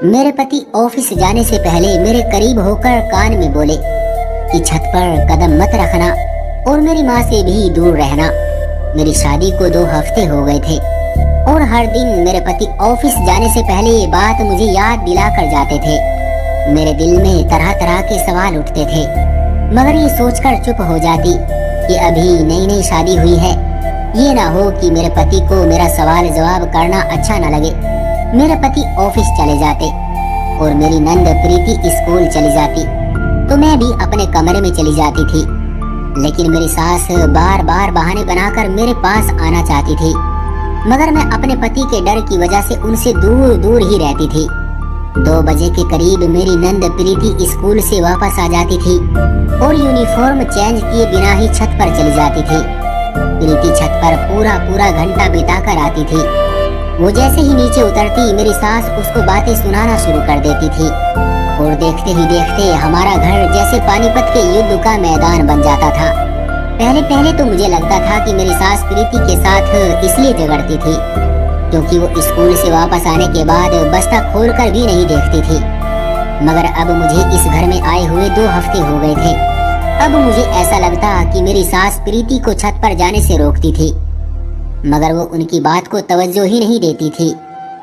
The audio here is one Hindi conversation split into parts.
मेरे पति ऑफिस जाने से पहले मेरे करीब होकर कान में बोले कि छत पर कदम मत रखना और मेरी माँ से भी दूर रहना। मेरी शादी को 2 हफ्ते हो गए थे और हर दिन मेरे पति ऑफिस जाने से पहले ये बात मुझे याद दिला कर जाते थे। मेरे दिल में तरह तरह के सवाल उठते थे, मगर ये सोचकर चुप हो जाती कि अभी नई नई शादी हुई है, ये ना हो कि मेरे पति को मेरा सवाल जवाब करना अच्छा न लगे। मेरे पति ऑफिस चले जाते और मेरी नंद प्रीति स्कूल चली जाती तो मैं भी अपने कमरे में चली जाती थी। लेकिन मेरी सास बार बार बहाने बनाकर मेरे पास आना चाहती थी, मगर मैं अपने पति के डर की वजह से उनसे दूर दूर ही रहती थी। 2 बजे के करीब मेरी नंद प्रीति स्कूल से वापस आ जाती थी और यूनिफॉर्म चेंज किए बिना ही छत पर चली जाती थी। प्रीति छत पर पूरा पूरा घंटा बिताकर आती थी। वो जैसे ही नीचे उतरती मेरी सास उसको बातें सुनाना शुरू कर देती थी और देखते ही देखते हमारा घर जैसे पानीपत के युद्ध का मैदान बन जाता था। पहले पहले तो मुझे लगता था कि मेरी सास प्रीति के साथ इसलिए झगड़ती थी क्योंकि वो स्कूल से वापस आने के बाद बस्ता खोलकर भी नहीं देखती थी। मगर अब मुझे इस घर में आए हुए 2 हफ्ते हो गए थे। अब मुझे ऐसा लगता कि मेरी सास प्रीति को छत पर जाने से रोकती थी, मगर वो उनकी बात को तवज्जो ही नहीं देती थी।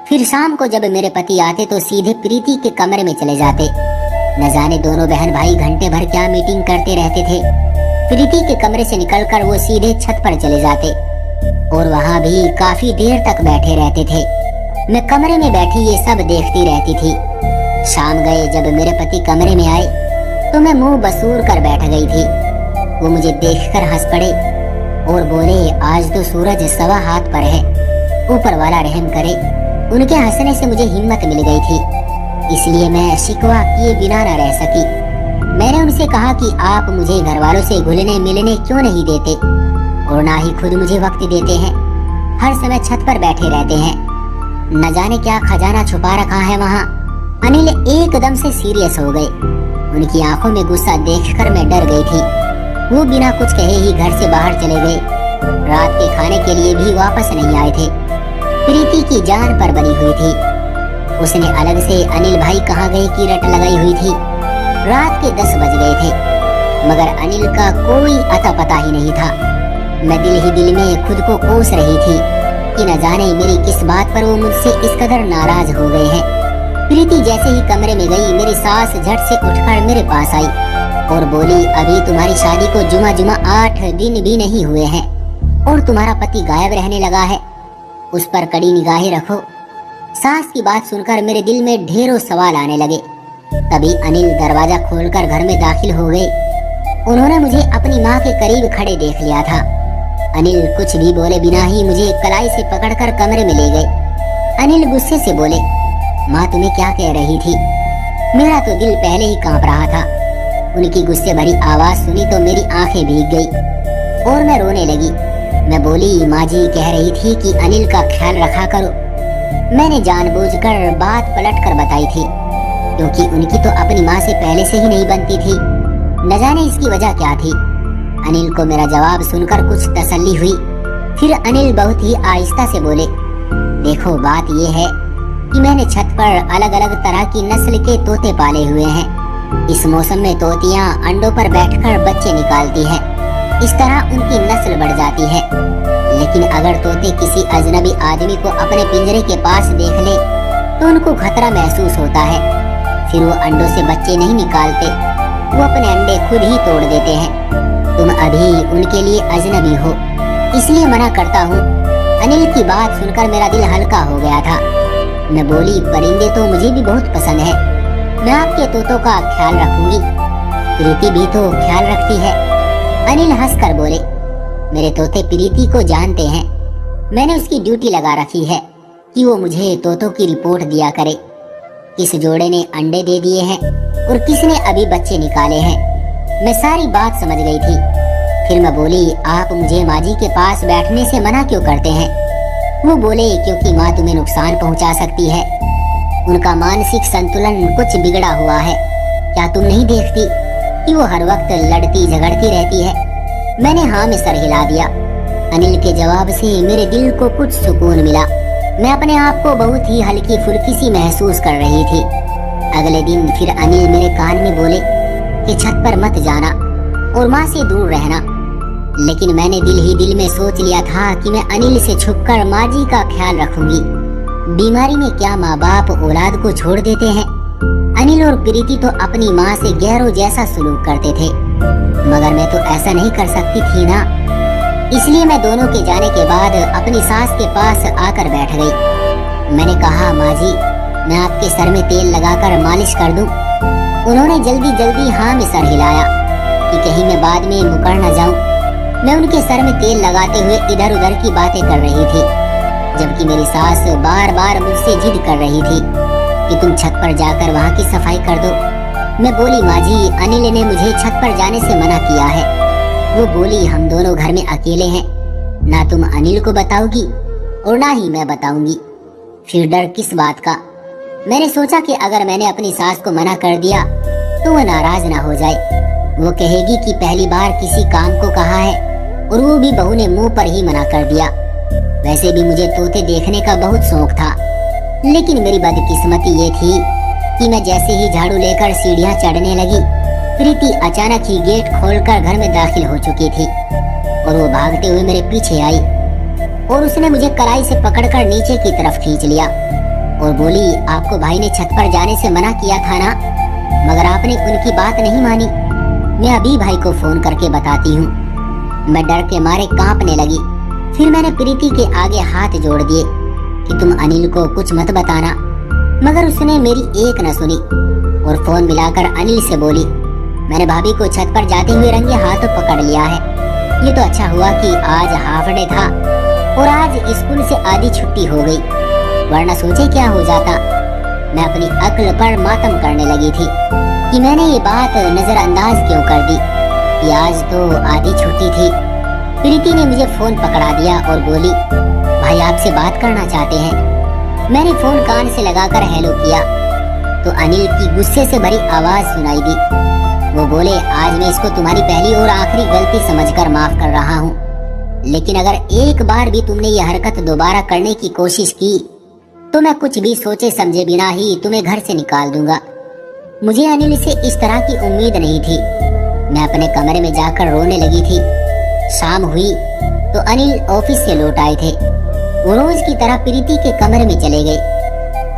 फिर शाम को जब मेरे पति आते तो सीधे प्रीति के कमरे में चले जाते। न जाने दोनों बहन भाई घंटे भर क्या मीटिंग करते रहते थे। प्रीति के कमरे से निकलकर वो सीधे छत पर चले जाते और वहाँ भी काफी देर तक बैठे रहते थे। मैं कमरे में बैठी ये सब देखती रहती थी। शाम गए जब मेरे पति कमरे में आए तो मैं मुंह बसूर कर बैठ गई थी। वो मुझे देखकर हंस पड़े और बोले, आज तो सूरज 1.25 हाथ पर है, ऊपर वाला रहम करे। उनके हंसने से मुझे हिम्मत मिल गई थी, इसलिए मैं शिकवा किए बिना न रह सकी। मैंने उनसे कहा कि आप मुझे घर वालों से घुलने मिलने क्यों नहीं देते और ना ही खुद मुझे वक्त देते हैं। हर समय छत पर बैठे रहते हैं, न जाने क्या खजाना छुपा रखा है वहाँ। अनिल एकदम से सीरियस हो गए। उनकी आंखों में गुस्सा देखकर मैं डर गई थी। वो बिना कुछ कहे ही घर से बाहर चले गए। रात के खाने के लिए भी वापस नहीं आए थे। प्रीति की जान पर बनी हुई थी। उसने अलग से अनिल भाई कहाँ गए की रट लगाई हुई थी। रात के 10 बज गए थे, मगर अनिल का कोई अता पता ही नहीं था। मैं दिल ही दिल में खुद को कोस रही थी कि न जाने मेरी किस बात पर वो मुझसे इस कदर नाराज हो गए हैं। प्रीति जैसे ही कमरे में गई मेरी सास झट से उठकर मेरे पास आई और बोली, अभी तुम्हारी शादी को जुमा 8 दिन भी नहीं हुए हैं और तुम्हारा पति गायब रहने लगा है, उस पर कड़ी निगाहें रखो। सास की बात सुनकर मेरे दिल में ढेरों सवाल आने लगे। तभी अनिल दरवाजा खोलकर घर में दाखिल हो गए। उन्होंने मुझे अपनी माँ के करीब खड़े देख लिया था। अनिल कुछ भी बोले बिना ही मुझे कलाई से पकड़कर कमरे में ले गए। अनिल गुस्से से बोले, माँ तुम्हें क्या कह रही थी? मेरा तो दिल पहले ही कांप रहा था। उनकी गुस्से भरी आवाज सुनी तो मेरी आंखें भीग गई और मैं रोने लगी। मैं बोली, माँ जी कह रही थी कि अनिल का ख्याल रखा करो। मैंने जानबूझकर बात पलटकर बताई थी क्योंकि उनकी तो अपनी माँ से पहले से ही नहीं बनती थी। न जाने इसकी वजह क्या थी। अनिल को मेरा जवाब सुनकर कुछ तसल्ली हुई। फिर अनिल बहुत ही आहिस्ता से बोले, देखो बात ये है कि मैंने छत पर अलग अलग तरह की नस्ल के तोते पाले हुए हैं। इस मौसम में तोतियां अंडों पर बैठकर बच्चे निकालती हैं। इस तरह उनकी नस्ल बढ़ जाती है। लेकिन अगर तोते किसी अजनबी आदमी को अपने पिंजरे के पास देख ले तो उनको खतरा महसूस होता है। फिर वो अंडों से बच्चे नहीं निकालते, वो अपने अंडे खुद ही तोड़ देते हैं। तुम अभी उनके लिए अजनबी हो, इसलिए मना करता हूँ। अनिल की बात सुनकर मेरा दिल हल्का हो गया था। मैं बोली, परिंदे तो मुझे भी बहुत पसंद है, मैं आपके तोतों का ख्याल रखूंगी। प्रीति भी तो ख्याल रखती है। अनिल हंसकर बोले, मेरे तोते प्रीति को जानते हैं। मैंने उसकी ड्यूटी लगा रखी है कि वो मुझे तोतों की रिपोर्ट दिया करे, किस जोड़े ने अंडे दे दिए हैं और किसने अभी बच्चे निकाले हैं। मैं सारी बात समझ गई थी। फिर मैं बोली, आप मुझे माँ जी के पास बैठने से मना क्यों करते हैं? वो बोले, क्योंकि माँ तुम्हें नुकसान पहुंचा सकती है। उनका मानसिक संतुलन कुछ बिगड़ा हुआ है। क्या तुम नहीं देखती कि वो हर वक्त लड़ती झगड़ती रहती है? मैंने हाँ में सर हिला दिया। अनिल के जवाब से मेरे दिल को कुछ सुकून मिला। मैं अपने आप को बहुत ही हल्की फुल्की सी महसूस कर रही थी। अगले दिन फिर अनिल मेरे कान में बोले कि छत पर मत जाना और माँ से दूर रहना। लेकिन मैंने दिल ही दिल में सोच लिया था कि मैं अनिल से छुपकर माँ जी का ख्याल रखूंगी। बीमारी में क्या माँ बाप औलाद को छोड़ देते हैं। अनिल और प्रीति तो अपनी माँ से गैरों जैसा सलूक करते थे, मगर मैं तो ऐसा नहीं कर सकती थी ना। इसलिए मैं दोनों के जाने के बाद अपनी सास के पास आकर बैठ गई। मैंने कहा, माँ जी, मैं आपके सर में तेल लगाकर मालिश कर दूं? उन्होंने जल्दी जल्दी हाँ में सर हिलाया कि कहीं मैं बाद में मुकर न जाऊं। मैं उनके सर में तेल लगाते हुए इधर उधर की बातें कर रही थी, जबकि मेरी सास बार बार मुझसे जिद कर रही थी कि तुम छत पर जाकर वहाँ की सफाई कर दो। मैं बोली, माँ जी, अनिल ने मुझे छत पर जाने से मना किया है। वो बोली, हम दोनों घर में अकेले हैं, ना तुम अनिल को बताओगी और ना ही मैं बताऊंगी। फिर डर किस बात का? मैंने सोचा कि अगर मैंने अपनी सास को मना कर दिया तो वो नाराज ना हो जाए। वो कहेगी कि पहली बार किसी काम को कहा है और वो भी बहू ने मुंह पर ही मना कर दिया। वैसे भी मुझे तोते देखने का बहुत शौक था, लेकिन मेरी बदकिस्मती ये थी कि मैं जैसे ही झाड़ू लेकर सीढ़ियाँ चढ़ने लगी, प्रीति अचानक ही गेट खोलकर घर में दाखिल हो चुकी थी और वो भागते हुए मेरे पीछे आई और उसने मुझे कलाई से पकड़कर नीचे की तरफ खींच लिया और बोली, आपको भाई ने छत पर जाने से मना किया था ना, मगर आपने उनकी बात नहीं मानी। मैं अभी भाई को फोन करके बताती हूँ। मैं डर के मारे कांपने लगी। फिर मैंने प्रीति के आगे हाथ जोड़ दिए कि तुम अनिल को कुछ मत बताना, मगर उसने मेरी एक न सुनी और फोन मिलाकर अनिल से बोली, मैंने भाभी को छत पर जाते हुए रंगे हाथों पकड़ लिया है। ये तो अच्छा हुआ कि आज हाफ डे था और आज स्कूल से आधी छुट्टी हो गई, वरना सोचे क्या हो जाता। मैं अपनी अक्ल पर मातम करने लगी थी कि मैंने ये बात नजरअंदाज क्यों कर दी कि आज तो आधी छुट्टी थी। प्रीति ने मुझे फोन पकड़ा दिया और बोली, भाई आपसे बात करना चाहते हैं। मैंने फोन कान से लगाकर हेलो किया तो अनिल की गुस्से से भरी आवाज सुनाई दी। वो बोले, आज मैं इसको तुम्हारी पहली और आखिरी गलती समझकर माफ कर रहा हूँ, लेकिन अगर एक बार भी तुमने ये हरकत दोबारा करने की कोशिश की तो मैं कुछ भी सोचे समझे बिना ही तुम्हें घर से निकाल दूंगा। मुझे अनिल से इस तरह की उम्मीद नहीं थी। मैं अपने कमरे में जाकर रोने लगी थी। शाम हुई तो अनिल ऑफिस से लौट आए थे। वो रोज की तरह प्रीति के कमरे में चले गए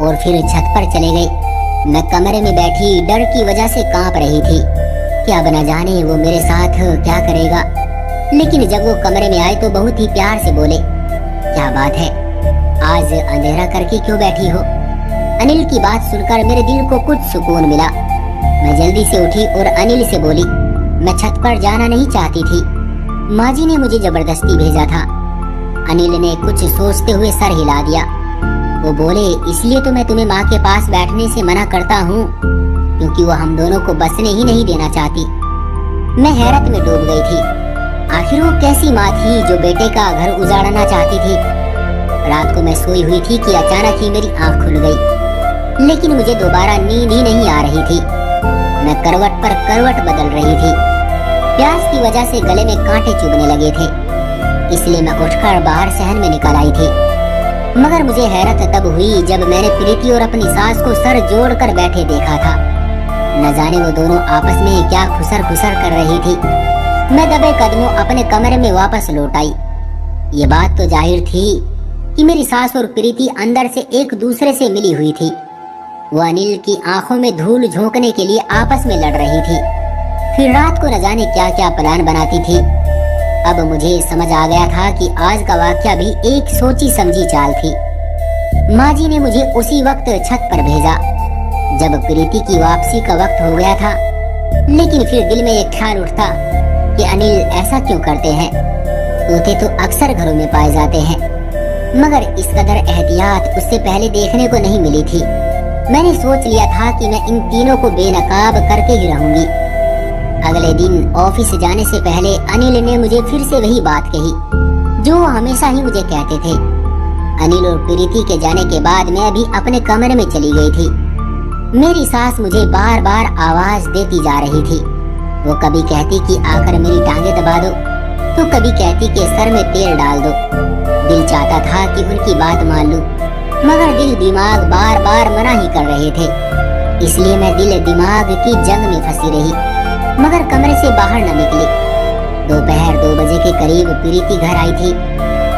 और फिर छत पर चले गए। मैं कमरे में बैठी डर की वजह से कांप रही थी कि अब न जाने वो मेरे साथ क्या करेगा। लेकिन जब वो कमरे में आए तो बहुत ही प्यार से बोले, क्या बात है, आज अंधेरा करके क्यों बैठी हो? अनिल की बात सुनकर मेरे दिल को कुछ सुकून मिला। मैं जल्दी से उठी और अनिल से बोली, मैं छत पर जाना नहीं चाहती थी, माँ जी ने मुझे जबरदस्ती भेजा था। अनिल ने कुछ सोचते हुए सर हिला दिया। वो बोले, इसलिए तो मैं तुम्हें माँ के पास बैठने से मना करता हूँ, क्योंकि वो हम दोनों को बसने ही नहीं देना चाहती। मैं हैरत में डूब गई थी। आखिर वो कैसी माँ थी जो बेटे का घर उजाड़ना चाहती थी। रात को मैं सोई हुई थी कि अचानक ही मेरी आंख खुल गई, लेकिन मुझे दोबारा नींद ही नहीं आ रही थी। मैं करवट पर करवट बदल रही थी। प्यास की वजह से गले में कांटे चुभने लगे थे, इसलिए मैं उठकर बाहर सहन में निकल आई थी। मगर मुझे हैरत तब हुई जब मैंने प्रीति और अपनी सास को सर जोड़कर बैठे देखा था। न जाने वो दोनों आपस में क्या खुसर खुसर कर रही थी। मैं दबे कदमों अपने कमरे में वापस लौट आई। ये बात तो जाहिर थी कि मेरी सास और प्रीति अंदर से एक दूसरे से मिली हुई थी। वो अनिल की आंखों में धूल झोंकने के लिए आपस में लड़ रही थी। फिर रात को न जाने क्या क्या प्लान बनाती थी। अब मुझे समझ आ गया था कि आज का वाकया भी एक सोची समझी चाल थी। माँ जी ने मुझे उसी वक्त छत पर भेजा जब प्रीति की वापसी का वक्त हो गया था। लेकिन फिर दिल में एक ख्याल उठता कि अनिल ऐसा क्यों करते हैं। तोते तो अक्सर घरों में पाए जाते हैं, मगर इस कदर एहतियात उससे पहले देखने को नहीं मिली थी। मैंने सोच लिया था कि मैं इन तीनों को बेनकाब करके ही रहूंगी। अगले दिन ऑफिस जाने से पहले अनिल ने मुझे फिर से वही बात कही जो हमेशा ही मुझे कहते थे। अनिल और प्रीति के जाने के बाद मैं भी अपने कमरे में चली गई थी। मेरी सास मुझे बार बार आवाज देती जा रही थी। वो कभी कहती कि आकर मेरी टांगे दबा दो, तो कभी कहती कि सर में तेल डाल दो। दिल चाहता था कि उनकी बात मान लूं, मगर दिल दिमाग बार बार मना ही कर रहे थे। इसलिए मैं दिल दिमाग की जंग में फंसी रही, मगर कमरे से बाहर न निकली। दोपहर 2 बजे के करीब प्रीति घर आई थी।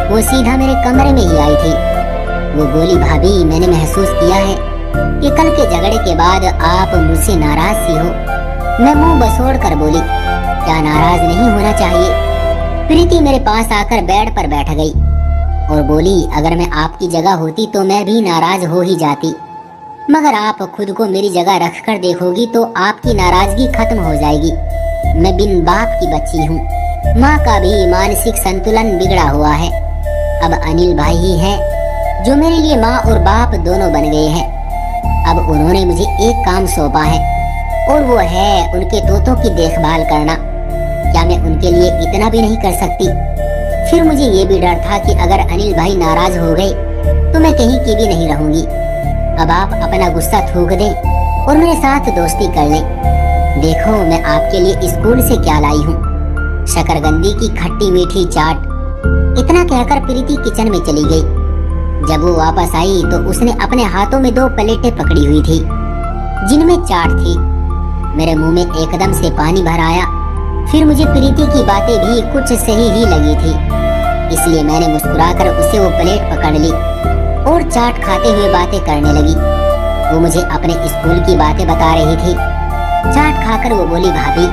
वो सीधा मेरे कमरे में ही आई थी। वो बोली, भाभी मैंने महसूस किया है कि कल के झगड़े के बाद आप मुझसे नाराज सी हो। मैं मुंह बसोड़ कर बोली, क्या नाराज नहीं होना चाहिए? प्रीति मेरे पास आकर बेड पर बैठ गई और बोली, अगर मैं आपकी जगह होती तो मैं भी नाराज हो ही जाती, मगर आप खुद को मेरी जगह रखकर देखोगी तो आपकी नाराजगी खत्म हो जाएगी। मैं बिन बाप की बच्ची हूँ। माँ का भी मानसिक संतुलन बिगड़ा हुआ है। अब अनिल भाई ही है जो मेरे लिए माँ और बाप दोनों बन गए हैं। अब उन्होंने मुझे एक काम सौंपा है और वो है उनके तोतों की देखभाल करना। क्या मैं उनके लिए इतना भी नहीं कर सकती? फिर मुझे ये भी डर था कि अगर अनिल भाई नाराज हो गए तो मैं कहीं की भी नहीं रहूंगी। अब आप अपना गुस्सा थूक दें और मेरे साथ दोस्ती कर लें। देखो मैं आपके लिए स्कूल से क्या लाई हूँ, शकरकंदी की खट्टी मीठी चाट। इतना कहकर प्रीति किचन में चली गई। जब वो वापस आई तो उसने अपने हाथों में 2 प्लेटें पकड़ी हुई थी जिनमें चाट थी। मेरे मुंह में एकदम से पानी भर आया। फिर मुझे प्रीति की बातें भी कुछ सही ही लगी थी, इसलिए मैंने मुस्कुराकर उसे वो प्लेट पकड़ ली और चाट खाते हुए बातें करने लगी। वो मुझे अपने स्कूल की बातें बता रही थी। चाट खाकर वो बोली, भाभी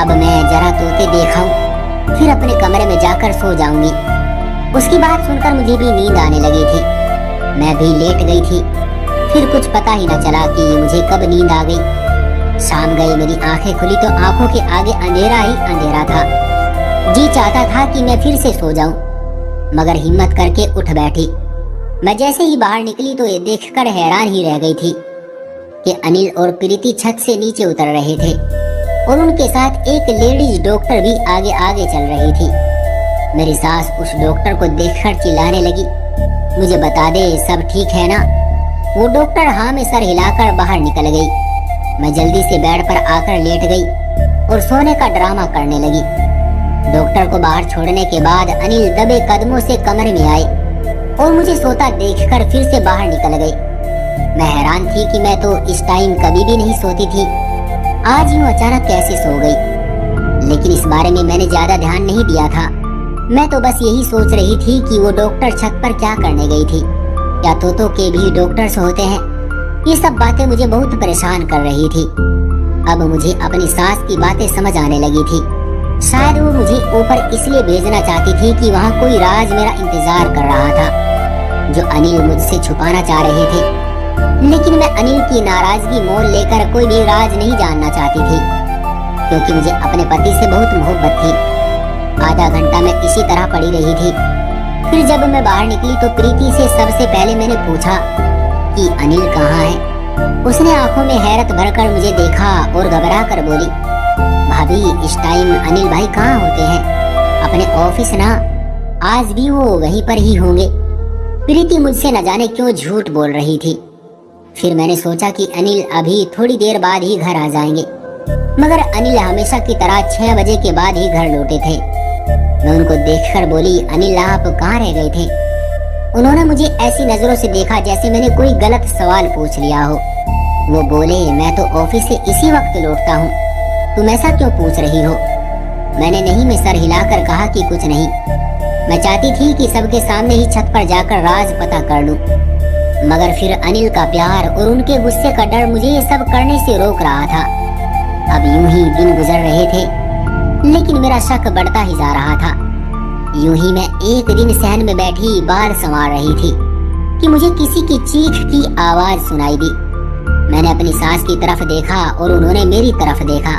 अब मैं जरा तोते देखाऊं, फिर अपने कमरे में जाकर सो जाऊंगी। उसकी बात सुनकर मुझे भी नींद आने लगी थी। मैं भी लेट गई थी। फिर कुछ पता ही न चला कि मुझे कब नींद आ गई। शाम गई, मेरी आंखें खुली तो आंखों के आगे अंधेरा ही अंधेरा था। जी चाहता था कि मैं फिर से सो जाऊं, मगर हिम्मत करके उठ बैठी। मैं जैसे ही बाहर निकली तो ये देखकर हैरान ही रह गई थी कि अनिल और प्रीति छत से नीचे उतर रहे थे और उनके साथ एक लेडीज डॉक्टर भी आगे आगे चल रही थी। मेरी सास उस डॉक्टर को देखकर चिल्लाने लगी, मुझे बता दे सब ठीक है ना? वो डॉक्टर हाँ में सर हिलाकर बाहर निकल गई। मैं जल्दी से बेड पर आकर लेट गई और सोने का ड्रामा करने लगी। डॉक्टर को बाहर छोड़ने के बाद अनिल दबे कदमों से कमरे में आए और मुझे सोता देखकर फिर से बाहर निकल गए। मैं हैरान थी कि मैं तो इस टाइम कभी भी नहीं सोती थी, आज यूं अचानक कैसे सो गई। लेकिन इस बारे में मैंने ज्यादा ध्यान नहीं दिया था। मैं तो बस यही सोच रही थी कि वो डॉक्टर छत पर क्या करने गई थी। क्या तोतों के भी डॉक्टर्स होते हैं? ये सब बातें मुझे बहुत परेशान कर रही थी। अब मुझे अपनी सास की बातें समझ आने लगी थी। शायद वो मुझे ऊपर इसलिए भेजना चाहती थी कि वहाँ कोई राज मेरा इंतजार कर रहा था जो अनिल मुझसे छुपाना चाह रहे थे। लेकिन मैं अनिल की नाराजगी मोल लेकर कोई भी राज नहीं जानना चाहती थी, क्योंकि मुझे अपने पति से बहुत मोहब्बत थी। आधा घंटा मैं इसी तरह पड़ी रही थी। फिर जब मैं बाहर निकली तो प्रीति से सबसे पहले मैंने पूछा कि अनिल कहाँ है। उसने आंखों में हैरत भरकर मुझे देखा और घबरा कर बोली, भाभी इस टाइम अनिल भाई कहाँ होते हैं? अपने ऑफिस ना, आज भी वो वहीं पर ही होंगे। प्रीति मुझसे न जाने क्यों झूठ बोल रही थी। फिर मैंने सोचा कि अनिल अभी थोड़ी देर बाद ही घर आ जाएंगे, मगर अनिल हमेशा की तरह 6 बजे के बाद ही घर लौटे थे। मैं उनको देखकर बोली, अनिल आप कहाँ रह गए थे? उन्होंने मुझे ऐसी नजरों से देखा जैसे मैंने कोई गलत सवाल पूछ लिया हो। वो बोले, मैं तो ऑफिस से इसी वक्त लौटता हूँ, तुम ऐसा क्यों पूछ रही हो? मैंने नहीं में सर हिलाकर कहा कि कुछ नहीं। मैं चाहती थी कि सबके सामने ही छत पर जाकर राज पता कर लूं, मगर फिर अनिल का प्यार और उनके गुस्से का डर मुझे ये सब करने से रोक रहा था। अब यूं ही दिन गुजर रहे थे, लेकिन मेरा शक बढ़ता ही जा रहा था। यूं ही मैं एक दिन सहन में बैठी बाल संवार रही थी कि मुझे किसी की चीख की आवाज सुनाई दी। मैंने अपनी सास की तरफ देखा और उन्होंने मेरी तरफ देखा।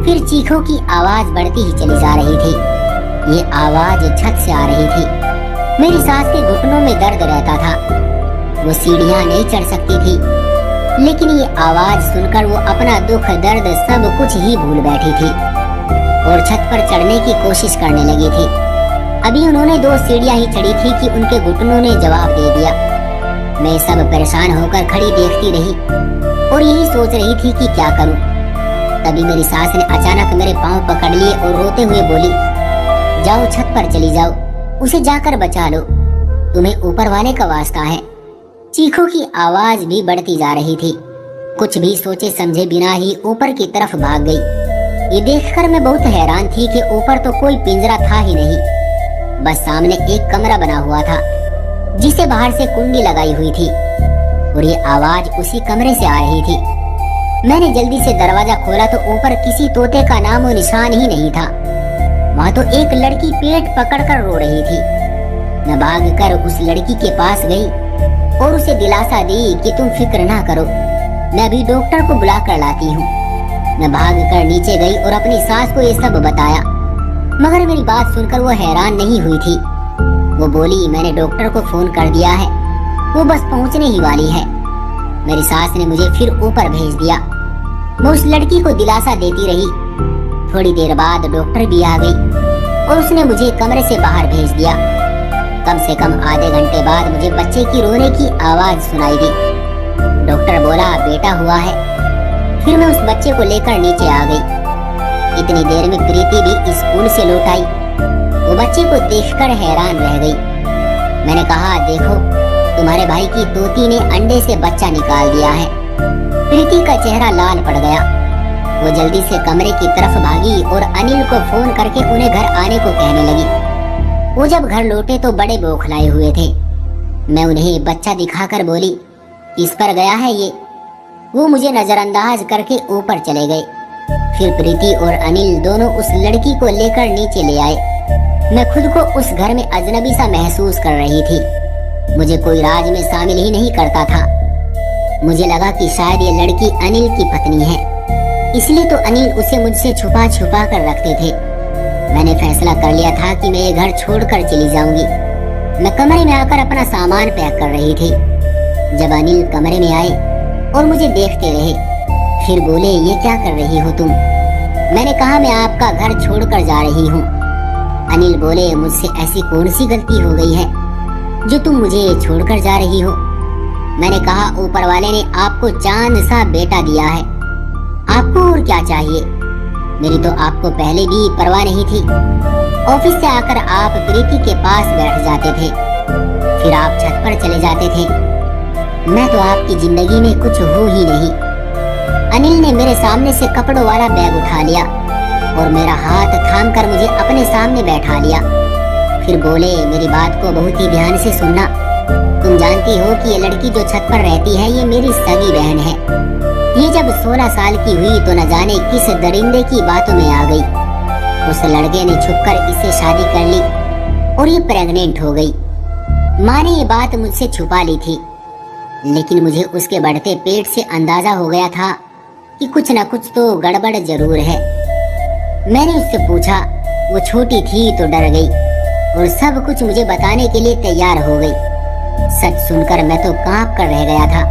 फिर चीखों की आवाज बढ़ती ही चली जा रही थी। ये आवाज छत से आ रही थी। मेरी सास के घुटनों में दर्द रहता था, वो सीढ़ियां नहीं चढ़ सकती थी, लेकिन ये आवाज सुनकर वो अपना दुख दर्द सब कुछ ही भूल बैठी थी और छत पर चढ़ने की कोशिश करने लगी थी। अभी उन्होंने 2 सीढ़ियां ही चढ़ी थी कि उनके घुटनों ने जवाब दे दिया। मैं सब परेशान होकर खड़ी देखती रही और यही सोच रही थी कि क्या करूं। तभी मेरी सास ने अचानक मेरे पांव पकड़ लिए और रोते हुए बोली, जाओ छत पर चली जाओ, उसे जाकर बचा लो, तुम्हें ऊपर वाले का वास्ता है। चीखों की आवाज भी बढ़ती जा रही थी। कुछ भी सोचे समझे बिना ही ऊपर की तरफ भाग गई। ये देखकर मैं बहुत हैरान थी कि ऊपर तो कोई पिंजरा था ही नहीं, बस सामने एक कमरा बना हुआ था जिसे बाहर से कुंडी लगाई हुई थी और ये आवाज उसी कमरे से आ रही थी। मैंने जल्दी से दरवाजा खोला तो ऊपर किसी तोते का नामो निशान ही नहीं था। वहाँ तो एक लड़की पेट पकड़कर रो रही थी। मैं भागकर उस लड़की के पास गई और उसे दिलासा दी कि तुम फिक्र ना करो, मैं अभी डॉक्टर को बुला कर लाती हूँ। मैं भागकर नीचे गई और अपनी सास को ये सब बताया, मगर मेरी बात सुनकर वो हैरान नहीं हुई थी। वो बोली, मैंने डॉक्टर को फोन कर दिया है, वो बस पहुँचने ही वाली है। मेरी सास ने मुझे फिर ऊपर भेज दिया। मैं उस लड़की को दिलासा देती रही। थोड़ी देर बाद डॉक्टर भी आ गई और उसने मुझे कमरे से बाहर भेज दिया। कम से कम आधे घंटे बाद मुझे बच्चे की रोने की आवाज सुनाई दी। डॉक्टर बोला, बेटा हुआ है। फिर मैं उस बच्चे को लेकर नीचे आ गई। इतनी देर में प्रीति भी स्कूल से लौट आई। वो बच्चे को देखकर हैरान रह गई। मैंने कहा, देखो तुम्हारे भाई की तोती ने अंडे से बच्चा निकाल दिया है। प्रीति का चेहरा लाल पड़ गया। वो जल्दी से कमरे की तरफ भागी और अनिल को फोन करके उन्हें घर आने को कहने लगी। वो जब घर लौटे तो बड़े बौखलाए हुए थे। मैं उन्हें बच्चा दिखाकर बोली, किस पर गया है ये? वो मुझे नजरअंदाज करके ऊपर चले गए। फिर प्रीति और अनिल दोनों उस लड़की को लेकर नीचे ले आए। मैं खुद को उस घर में अजनबी सा महसूस कर रही थी। मुझे कोई राज में शामिल ही नहीं करता था। मुझे लगा कि शायद ये लड़की अनिल की पत्नी है, इसलिए तो अनिल उसे मुझसे छुपा छुपा कर रखते थे। मैंने फैसला कर लिया था कि मैं ये घर छोड़कर चली जाऊंगी। मैं कमरे में आकर अपना सामान पैक कर रही थी जब अनिल कमरे में आए और मुझे देखते रहे। फिर बोले, ये क्या कर रही हो तुम? मैंने कहा, मैं आपका घर छोड़कर जा रही हूँ। अनिल बोले, मुझसे ऐसी कौन सी गलती हो गई है जो तुम मुझे छोड़कर जा रही हो? मैंने कहा, ऊपर वाले ने आपको चांद सा बेटा दिया है, आपको और क्या चाहिए? मेरी तो आपको पहले भी परवाह नहीं थी। ऑफिस से आकर आप प्रीति के पास बैठ जाते थे, फिर आप छत पर चले जाते थे। मैं तो आपकी जिंदगी में कुछ हूँ ही नहीं। अनिल ने मेरे सामने से कपड़ों वाला बैग उठा लिया और मेरा हाथ थामकर मुझे अपने सामने बैठा लिया। फिर बोले, मेरी बात को बहुत ही ध्यान से सुनना। तुम जानती हो कि ये लड़की जो छत पर रहती है ये मेरी सगी बहन है। ये जब 16 साल की हुई तो न जाने किस दरिंदे की बातों में आ गई। उस लड़के ने छुपकर इससे शादी कर ली और ये प्रेग्नेंट हो गई। माँ ने ये बात मुझसे छुपा ली थी, लेकिन मुझे उसके बढ़ते पेट से अंदाजा हो गया था कि कुछ न कुछ तो गड़बड़ जरूर है। मैंने उससे पूछा, वो छोटी थी तो डर गई और सब कुछ मुझे बताने के लिए तैयार हो गई। सच सुनकर मैं तो कांप कर रह गया था।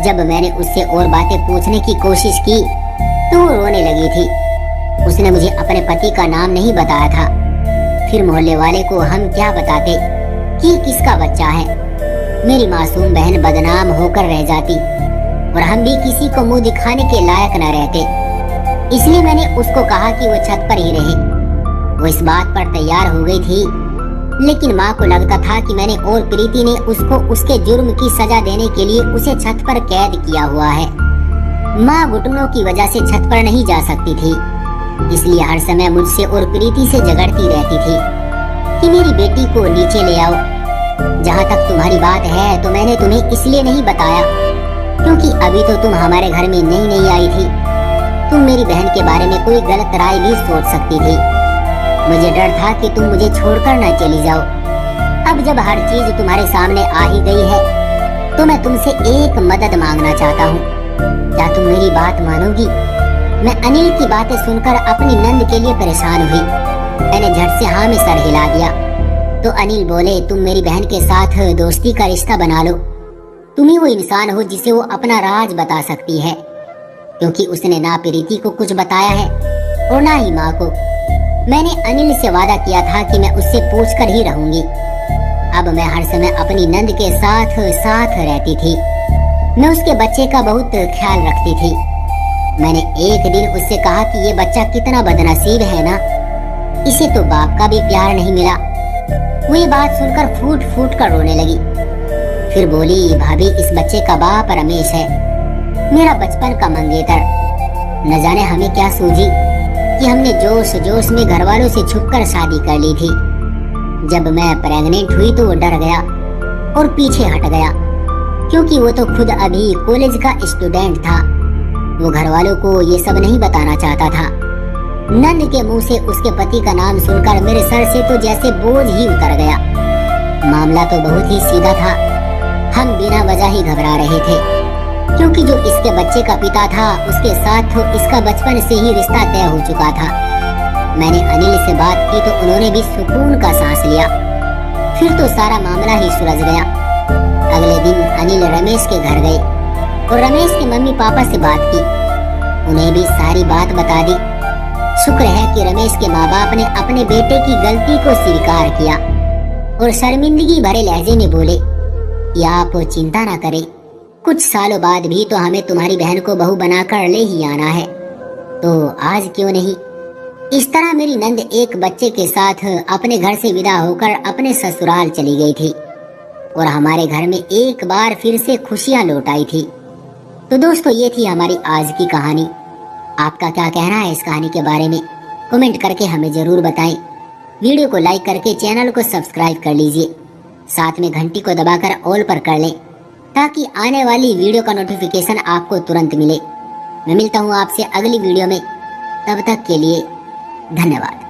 जब मैंने उससे और बातें पूछने की कोशिश की तो वो रोने लगी थी। उसने मुझे अपने पति का नाम नहीं बताया था। फिर मोहल्ले वाले को हम क्या बताते कि किसका बच्चा है? मेरी मासूम बहन बदनाम होकर रह जाती और हम भी किसी को मुंह दिखाने के लायक न रहते। इसलिए मैंने उसको कहा कि वो छत पर ही रहे। वो इस बात पर तैयार हो गई थी, लेकिन माँ को लगता था कि मैंने और प्रीति ने उसको उसके जुर्म की सजा देने के लिए उसे छत पर कैद किया हुआ है। माँ घुटनों की वजह से छत पर नहीं जा सकती थी, इसलिए हर समय मुझसे और प्रीति से झगड़ती रहती थी कि मेरी बेटी को नीचे ले आओ। जहाँ तक तुम्हारी बात है तो मैंने तुम्हें इसलिए नहीं बताया क्योंकि अभी तो तुम हमारे घर में नई आई थी। तुम मेरी बहन के बारे में कोई गलत राय भी सोच सकती थी। मुझे डर था कि तुम मुझे छोड़कर न चली जाओ। अब जब हर चीज तुम्हारे सामने आ ही गई है तो मैं तुमसे एक मदद मांगना चाहता हूँ। क्या तुम मेरी बात मानोगी? मैं अनिल की बातें सुनकर अपनी नंद के लिए परेशान हुई। मैंने झट से हाँ में सर हिला दिया तो अनिल बोले, तुम मेरी बहन के साथ दोस्ती का रिश्ता बना लो। तुम ही वो इंसान हो जिसे वो अपना राज बता सकती है, क्योंकि उसने ना प्रीति को कुछ बताया है और ना ही माँ को। मैंने अनिल से वादा किया था कि मैं उससे पूछकर ही रहूंगी। अब मैं हर समय अपनी नंद के साथ साथ रहती थी। मैं उसके बच्चे का बहुत ख्याल रखती थी। मैंने एक दिन उससे कहा कि ये बच्चा कितना बदनसीब है ना, इसे तो बाप का भी प्यार नहीं मिला। वो ये बात सुनकर फूट फूट कर रोने लगी। फिर बोली, भाभी इस बच्चे का बाप रमेश है, मेरा बचपन का मंगेतर। न जाने हमें क्या सूझी कि हमने जोश जोश में घर वालों से छुपकर शादी कर ली थी। जब मैं प्रेग्नेंट हुई तो वो डर गया और पीछे हट गया, क्योंकि वो तो खुद अभी कॉलेज का स्टूडेंट था। वो घर वालों को ये सब नहीं बताना चाहता था। नंद के मुंह से उसके पति का नाम सुनकर मेरे सर से तो जैसे बोझ ही उतर गया। मामला तो बहुत ही सीधा था। हम बिना वजह ही घबरा रहे थे, क्योंकि जो इसके बच्चे का पिता था उसके साथ तो इसका बचपन से ही रिश्ता तय हो चुका था। मैंने अनिल से बात की तो उन्होंने भी सुकून का सांस लिया। फिर तो सारा मामला ही सुलझ गया। अगले दिन अनिल रमेश के घर गए और रमेश की मम्मी पापा से बात की। उन्हें भी सारी बात बता दी। शुक्र है कि रमेश के माँ बाप ने अपने बेटे की गलती को स्वीकार किया और शर्मिंदगी भरे लहजे में बोले कि आप चिंता ना करें, कुछ सालों बाद भी तो हमें तुम्हारी बहन को बहू बनाकर ले ही आना है, तो आज क्यों नहीं। इस तरह मेरी नंद एक बच्चे के साथ अपने घर से विदा होकर अपने ससुराल चली गई थी और हमारे घर में एक बार फिर से खुशियां लौट आई थी। तो दोस्तों, ये थी हमारी आज की कहानी। आपका क्या कहना है इस कहानी के बारे में, कमेंट करके हमें जरूर बताएं। वीडियो को लाइक करके चैनल को सब्सक्राइब कर लीजिए, साथ में घंटी को दबाकर ऑल पर कर लें, ताकि आने वाली वीडियो का नोटिफिकेशन आपको तुरंत मिले। मैं मिलता हूँ आपसे अगली वीडियो में, तब तक के लिए धन्यवाद।